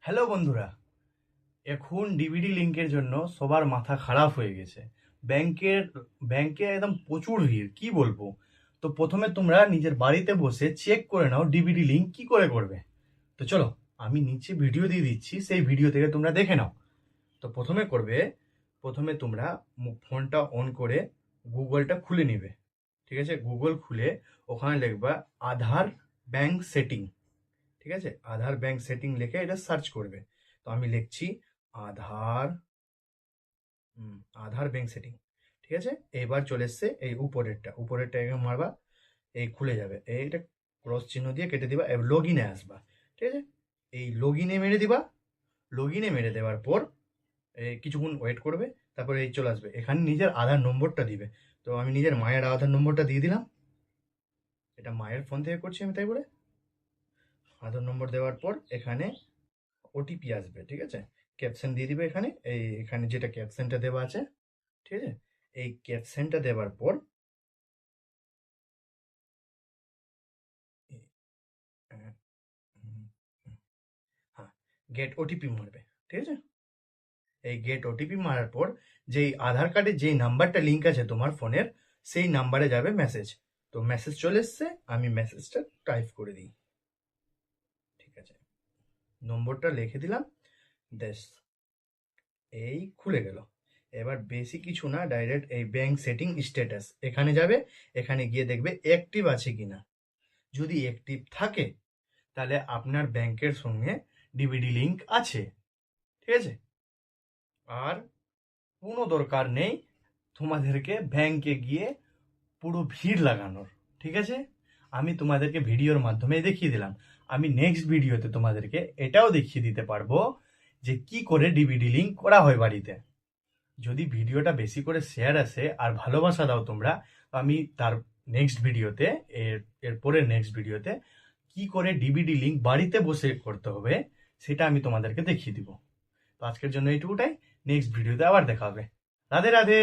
Hello বন্ধুরা, এখন DVD লিঙ্কের জন্য সবার মাথা খারাপ হয়ে গেছে। ব্যাংকের ব্যাংকে একদম প্রচুর ভিড়, কি বলবো। তো প্রথমে তোমরা নিজের বাড়িতে বসে চেক করে নাও ডিভিডি লিঙ্ক কি করে করবে। তো চলো, আমি নিচে ভিডিও দিয়ে দিচ্ছি, সেই ভিডিও থেকে তোমরা দেখে নাও। তো প্রথমে তোমরা ফোনটা অন করে গুগলটা খুলে নিবে। ঠিক আছে, গুগল খুলে ওখানে লিখবা আধার ব্যাংক সেটিং। ঠিক আছে, আধার ব্যাংক সেটিং লিখে এটা সার্চ করবে। তো আমি লিখছি আধার আধার ব্যাংক সেটিং। ঠিক আছে, এবার চলে এসছে এই উপরেরটা এখানে মারবা, এই খুলে যাবে। এইটা ক্রস চিহ্ন দিয়ে কেটে দিবা, লগ ইনে আসবা। ঠিক আছে, এই লগ ইনে মেরে দিবা। লগ ইনে মেরে দেওয়ার পর এই কিছুক্ষণ ওয়েট করবে, তারপরে এই চলে আসবে। এখানে নিজের আধার নম্বরটা দিবে। তো আমি নিজের মায়ের আধার নম্বরটা দিয়ে দিলাম। এটা মায়ের ফোন থেকে করছি আমি, তাই বলে আধার নম্বর দেওয়ার পর এখানে ওটিপি আসবে। ঠিক আছে, ক্যাপশন দিয়ে দিবে এখানে, এখানে যেটা ক্যাপশনটা দেওয়া আছে। ঠিক আছে, এই ক্যাপশনটা দেওয়ার পর হ্যাঁ, গেট ওটিপি মারবে। ঠিক আছে, এই গেট ওটিপি মারার পর যেই আধার কার্ডে যেই নাম্বারটা লিঙ্ক আছে তোমার ফোনের, সেই নাম্বারে যাবে মেসেজ। তো মেসেজ চলে এসছে, আমি মেসেজটা টাইপ করে দিই। ঠিক আছে, নম্বরটা লিখে দিলাম, দেশ এই খুলে গেল। এবার বেশি কিছু না, ডাইরেক্ট এই ব্যাংক সেটিং স্ট্যাটাস এখানে যাবে। এখানে গিয়ে দেখবে অ্যাক্টিভ আছে কিনা। যদি অ্যাক্টিভ থাকে তাহলে আপনার ব্যাংকের সঙ্গে ডিভিডি লিঙ্ক আছে। ঠিক আছে, আর কোনো দরকার নেই তোমাদেরকে ব্যাংকে গিয়ে পুরো ভিড় লাগানোর। ঠিক আছে, আমি তোমাদেরকে ভিডিওর মাধ্যমে দেখিয়ে দিলাম। আমি নেক্সট ভিডিওতে তোমাদেরকে এটাও দেখিয়ে দিতে পারবো যে কি করে ডিভিডি লিঙ্ক করা হয় বাড়িতে। যদি ভিডিওটা বেশি করে শেয়ার আসে আর ভালোবাসা দাও তোমরা, তো আমি তার নেক্সট ভিডিওতে এরপরের নেক্সট ভিডিওতে কি করে ডিভিডি লিঙ্ক বাড়িতে বসে করতে হবে সেটা আমি তোমাদেরকে দেখিয়ে দিব। তো আজকের জন্য এইটুকুটাই, নেক্সট ভিডিওতে আবার দেখা হবে। রাধে রাধে।